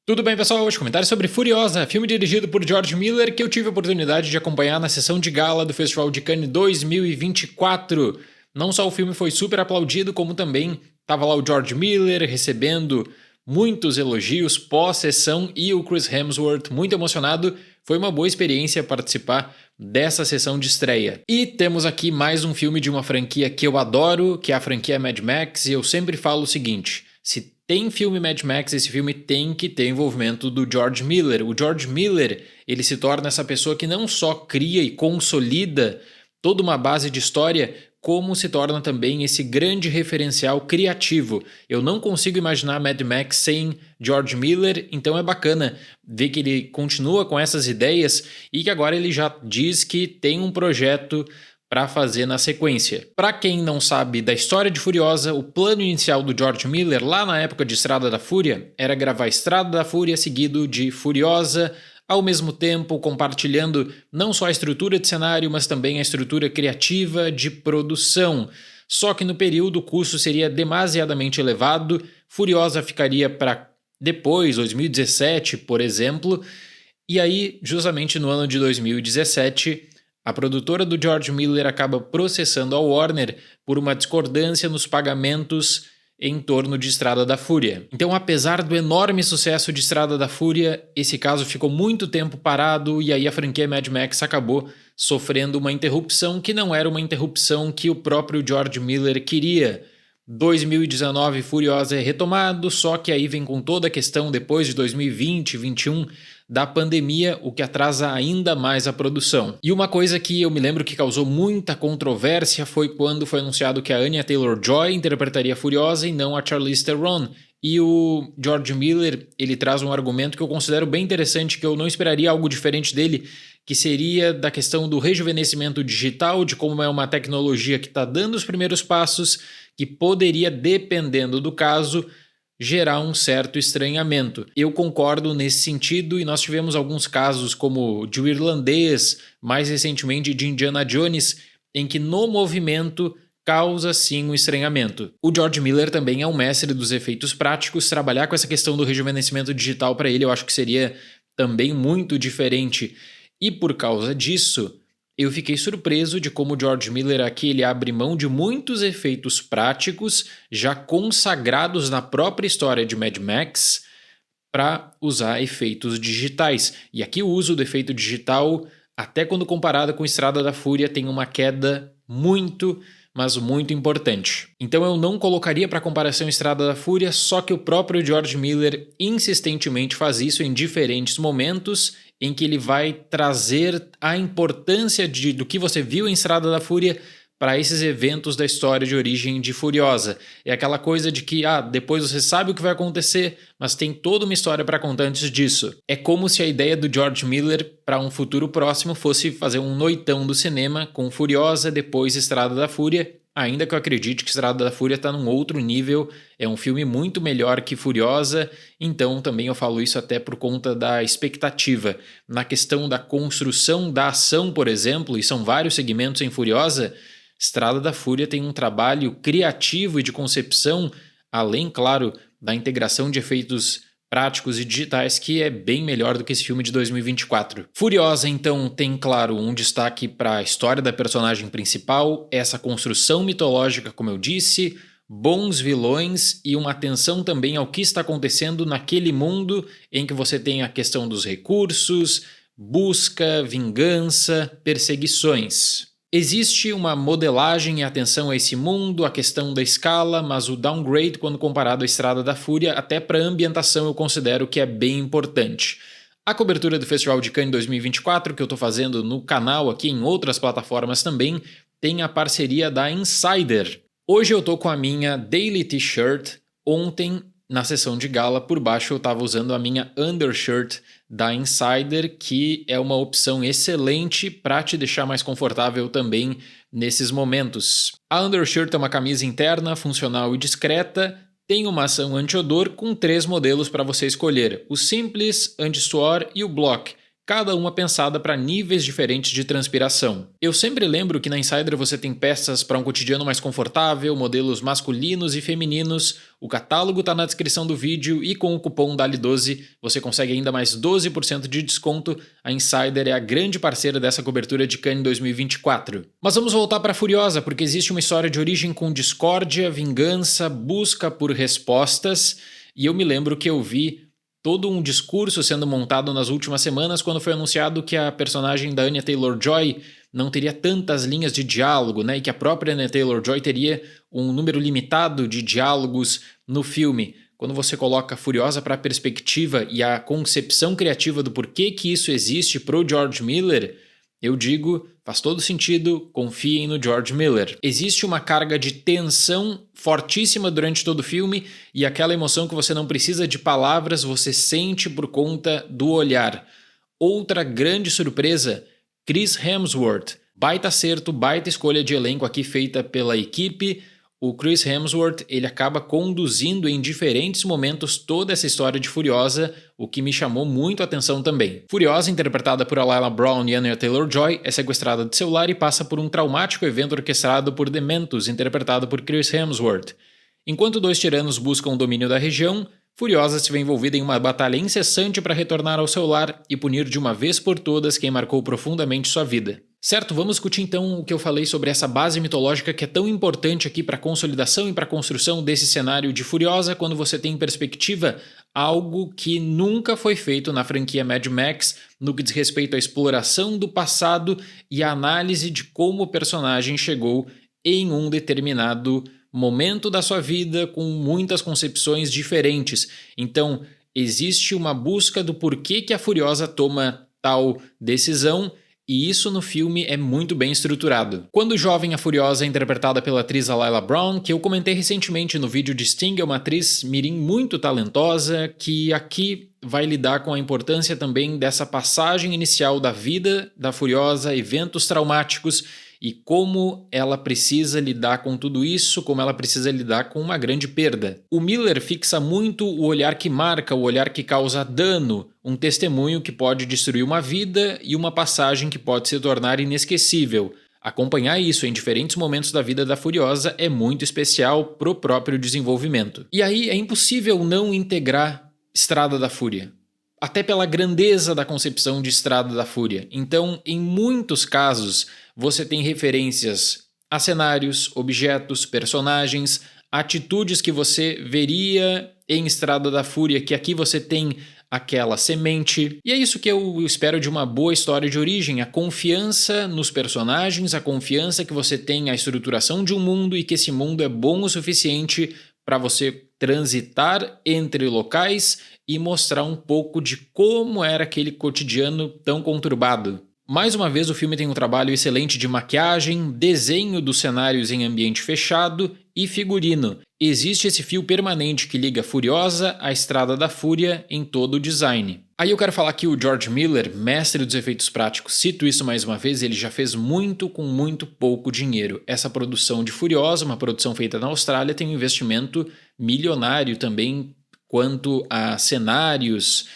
Tudo bem, pessoal? Hoje comentário sobre Furiosa, filme dirigido por George Miller que eu tive a oportunidade de acompanhar na sessão de gala do Festival de Cannes 2024. Não só o filme foi super aplaudido, como também estava lá o George Miller recebendo muitos elogios pós-sessão e o Chris Hemsworth muito emocionado. Foi uma boa experiência participar dessa sessão de estreia. E temos aqui mais um filme de uma franquia que eu adoro, que é a franquia Mad Max, e eu sempre falo o seguinte: se tem filme Mad Max, esse filme tem que ter envolvimento do George Miller. O George Miller, ele se torna essa pessoa que não só cria e consolida toda uma base de história, como se torna também esse grande referencial criativo. Eu não consigo imaginar Mad Max sem George Miller, então é bacana ver que ele continua com essas ideias e que agora ele já diz que tem um projeto para fazer na sequência. Para quem não sabe da história de Furiosa, o plano inicial do George Miller lá na época de Estrada da Fúria era gravar Estrada da Fúria seguido de Furiosa, ao mesmo tempo compartilhando não só a estrutura de cenário, mas também a estrutura criativa de produção. Só que no período o custo seria demasiadamente elevado, Furiosa ficaria para depois, 2017, por exemplo, e aí, justamente no ano de 2017, a produtora do George Miller acaba processando a Warner por uma discordância nos pagamentos em torno de Estrada da Fúria. Então, apesar do enorme sucesso de Estrada da Fúria, esse caso ficou muito tempo parado e aí a franquia Mad Max acabou sofrendo uma interrupção que não era uma interrupção que o próprio George Miller queria. 2019 Furiosa é retomado, só que aí vem com toda a questão depois de 2020 e 2021 da pandemia, o que atrasa ainda mais a produção. E uma coisa que eu me lembro que causou muita controvérsia foi quando foi anunciado que a Anya Taylor-Joy interpretaria Furiosa e não a Charlize Theron. E o George Miller, ele traz um argumento que eu considero bem interessante, que eu não esperaria algo diferente dele, que seria da questão do rejuvenescimento digital, de como é uma tecnologia que está dando os primeiros passos, que poderia, dependendo do caso, gerar um certo estranhamento. Eu concordo nesse sentido e nós tivemos alguns casos como de O Irlandês, mais recentemente de Indiana Jones, em que no movimento causa sim um estranhamento. O George Miller também é um mestre dos efeitos práticos, trabalhar com essa questão do rejuvenescimento digital para ele eu acho que seria também muito diferente. E por causa disso, eu fiquei surpreso de como o George Miller aqui ele abre mão de muitos efeitos práticos já consagrados na própria história de Mad Max para usar efeitos digitais. E aqui o uso do efeito digital, até quando comparado com Estrada da Fúria, tem uma queda muito, mas muito importante. Então eu não colocaria para comparação Estrada da Fúria, só que o próprio George Miller insistentemente faz isso em diferentes momentos em que ele vai trazer a importância do que você viu em Estrada da Fúria para esses eventos da história de origem de Furiosa. É aquela coisa de que depois você sabe o que vai acontecer, mas tem toda uma história para contar antes disso. É como se a ideia do George Miller para um futuro próximo fosse fazer um noitão do cinema com Furiosa, depois Estrada da Fúria, ainda que eu acredite que Estrada da Fúria está num outro nível, é um filme muito melhor que Furiosa, então também eu falo isso até por conta da expectativa. Na questão da construção da ação, por exemplo, e são vários segmentos em Furiosa, Estrada da Fúria tem um trabalho criativo e de concepção, além, claro, da integração de efeitos práticos e digitais, que é bem melhor do que esse filme de 2024. Furiosa, então, tem, claro, um destaque para a história da personagem principal, essa construção mitológica, como eu disse, bons vilões e uma atenção também ao que está acontecendo naquele mundo em que você tem a questão dos recursos, busca, vingança, perseguições. Existe uma modelagem e atenção a esse mundo, a questão da escala, mas o downgrade quando comparado à Estrada da Fúria, até para a ambientação eu considero que é bem importante. A cobertura do Festival de Cannes 2024, que eu estou fazendo no canal aqui em outras plataformas também, tem a parceria da Insider. Hoje eu estou com a minha Daily T-shirt, ontem na sessão de gala por baixo eu estava usando a minha undershirt da Insider, que é uma opção excelente para te deixar mais confortável também nesses momentos. A undershirt é uma camisa interna, funcional e discreta, tem uma ação anti-odor com 3 modelos para você escolher, o simples, anti-suor e o block. cada uma pensada para níveis diferentes de transpiração. Eu sempre lembro que na Insider você tem peças para um cotidiano mais confortável, modelos masculinos e femininos. O catálogo está na descrição do vídeo e com o cupom DALI12 você consegue ainda mais 12% de desconto. A Insider é a grande parceira dessa cobertura de Cannes 2024. Mas vamos voltar para Furiosa, porque existe uma história de origem com discórdia, vingança, busca por respostas, e eu me lembro que eu vi todo um discurso sendo montado nas últimas semanas quando foi anunciado que a personagem da Anya Taylor-Joy não teria tantas linhas de diálogo, né? E que a própria Anya Taylor-Joy teria um número limitado de diálogos no filme. Quando você coloca Furiosa para a perspectiva e a concepção criativa do porquê que isso existe pro George Miller, eu digo, faz todo sentido, confiem no George Miller. Existe uma carga de tensão fortíssima durante todo o filme e aquela emoção que você não precisa de palavras, você sente por conta do olhar. Outra grande surpresa, Chris Hemsworth. Baita acerto, baita escolha de elenco aqui feita pela equipe. O Chris Hemsworth, ele acaba conduzindo em diferentes momentos toda essa história de Furiosa, o que me chamou muito a atenção também. Furiosa, interpretada por Alana Brown e Anya Taylor-Joy, é sequestrada de seu lar e passa por um traumático evento orquestrado por Dementos, interpretado por Chris Hemsworth. Enquanto dois tiranos buscam o domínio da região, Furiosa se vê envolvida em uma batalha incessante para retornar ao seu lar e punir de uma vez por todas quem marcou profundamente sua vida. Certo, vamos discutir então o que eu falei sobre essa base mitológica que é tão importante aqui para a consolidação e para a construção desse cenário de Furiosa quando você tem em perspectiva algo que nunca foi feito na franquia Mad Max no que diz respeito à exploração do passado e à análise de como o personagem chegou em um determinado momento da sua vida com muitas concepções diferentes. Então, existe uma busca do porquê que a Furiosa toma tal decisão. E isso no filme é muito bem estruturado. Quando jovem, a Furiosa é interpretada pela atriz Alana Brown, que eu comentei recentemente no vídeo de Sting, é uma atriz mirim muito talentosa, que aqui vai lidar com a importância também dessa passagem inicial da vida da Furiosa, eventos traumáticos, e como ela precisa lidar com tudo isso, como ela precisa lidar com uma grande perda. O Miller fixa muito o olhar que marca, o olhar que causa dano, um testemunho que pode destruir uma vida e uma passagem que pode se tornar inesquecível. Acompanhar isso em diferentes momentos da vida da Furiosa é muito especial pro próprio desenvolvimento. E aí é impossível não integrar Estrada da Fúria. Até pela grandeza da concepção de Estrada da Fúria. Então, em muitos casos, você tem referências a cenários, objetos, personagens, atitudes que você veria em Estrada da Fúria, que aqui você tem aquela semente. E é isso que eu espero de uma boa história de origem, a confiança nos personagens, a confiança que você tem na estruturação de um mundo e que esse mundo é bom o suficiente para você transitar entre locais e mostrar um pouco de como era aquele cotidiano tão conturbado. Mais uma vez, o filme tem um trabalho excelente de maquiagem, desenho dos cenários em ambiente fechado e figurino. Existe esse fio permanente que liga Furiosa à Estrada da Fúria em todo o design. Aí eu quero falar que o George Miller, mestre dos efeitos práticos, cito isso mais uma vez, ele já fez muito com muito pouco dinheiro. Essa produção de Furiosa, uma produção feita na Austrália, tem um investimento milionário também quanto a cenários.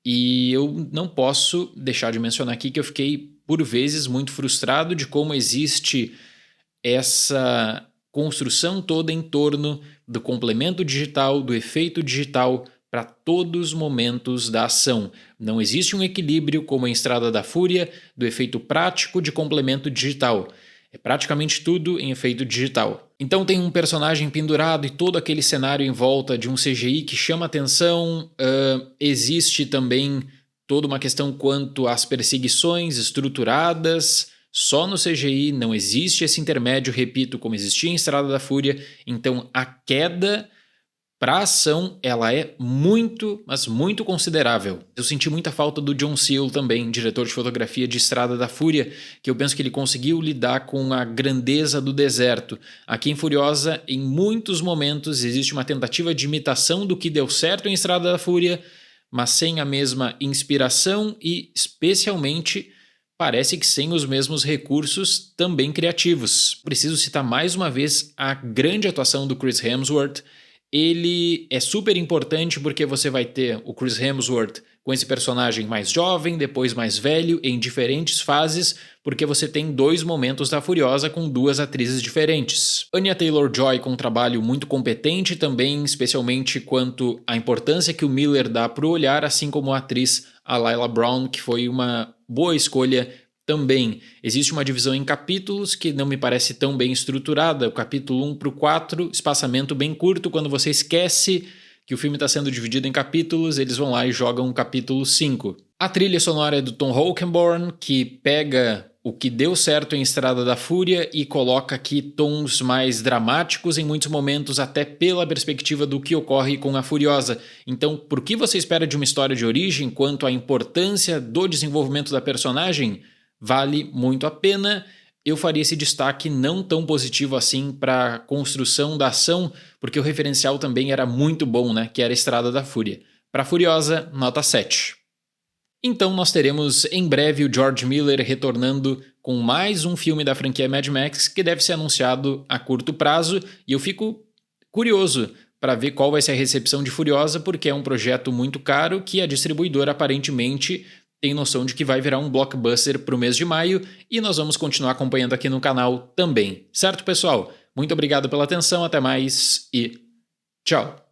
E eu não posso deixar de mencionar aqui que eu fiquei, por vezes, muito frustrado de como existe essa construção toda em torno do complemento digital, do efeito digital para todos os momentos da ação. Não existe um equilíbrio, como em Estrada da Fúria, do efeito prático de complemento digital. É praticamente tudo em efeito digital. Então tem um personagem pendurado e todo aquele cenário em volta de um CGI que chama atenção. Existe também toda uma questão quanto às perseguições estruturadas. Só no CGI não existe esse intermédio, repito, como existia em Estrada da Fúria. Então a queda para a ação, ela é muito, mas muito considerável. Eu senti muita falta do John Seale também, diretor de fotografia de Estrada da Fúria, que eu penso que ele conseguiu lidar com a grandeza do deserto. Aqui em Furiosa, em muitos momentos, existe uma tentativa de imitação do que deu certo em Estrada da Fúria, mas sem a mesma inspiração e, especialmente, parece que sem os mesmos recursos também criativos. Preciso citar mais uma vez a grande atuação do Chris Hemsworth. Ele é super importante porque você vai ter o Chris Hemsworth com esse personagem mais jovem, depois mais velho, em diferentes fases, porque você tem 2 momentos da Furiosa com 2 atrizes diferentes. Anya Taylor-Joy com um trabalho muito competente também, especialmente quanto à importância que o Miller dá para o olhar, assim como a atriz a Lila Brown, que foi uma boa escolha também. Existe uma divisão em capítulos que não me parece tão bem estruturada, o capítulo 1 para o 4, espaçamento bem curto, quando você esquece que o filme está sendo dividido em capítulos, eles vão lá e jogam um capítulo 5. A trilha sonora é do Tom Holkenborn, que pega o que deu certo em Estrada da Fúria e coloca aqui tons mais dramáticos em muitos momentos, até pela perspectiva do que ocorre com a Furiosa. Então, por que você espera de uma história de origem quanto à importância do desenvolvimento da personagem? Vale muito a pena. Eu faria esse destaque não tão positivo assim para a construção da ação, porque o referencial também era muito bom, né? Que era a Estrada da Fúria. Para Furiosa, nota 7. Então nós teremos em breve o George Miller retornando com mais um filme da franquia Mad Max que deve ser anunciado a curto prazo, e eu fico curioso para ver qual vai ser a recepção de Furiosa, porque é um projeto muito caro que a distribuidora aparentemente tem noção de que vai virar um blockbuster para o mês de maio, e nós vamos continuar acompanhando aqui no canal também. Certo, pessoal? Muito obrigado pela atenção, até mais e tchau!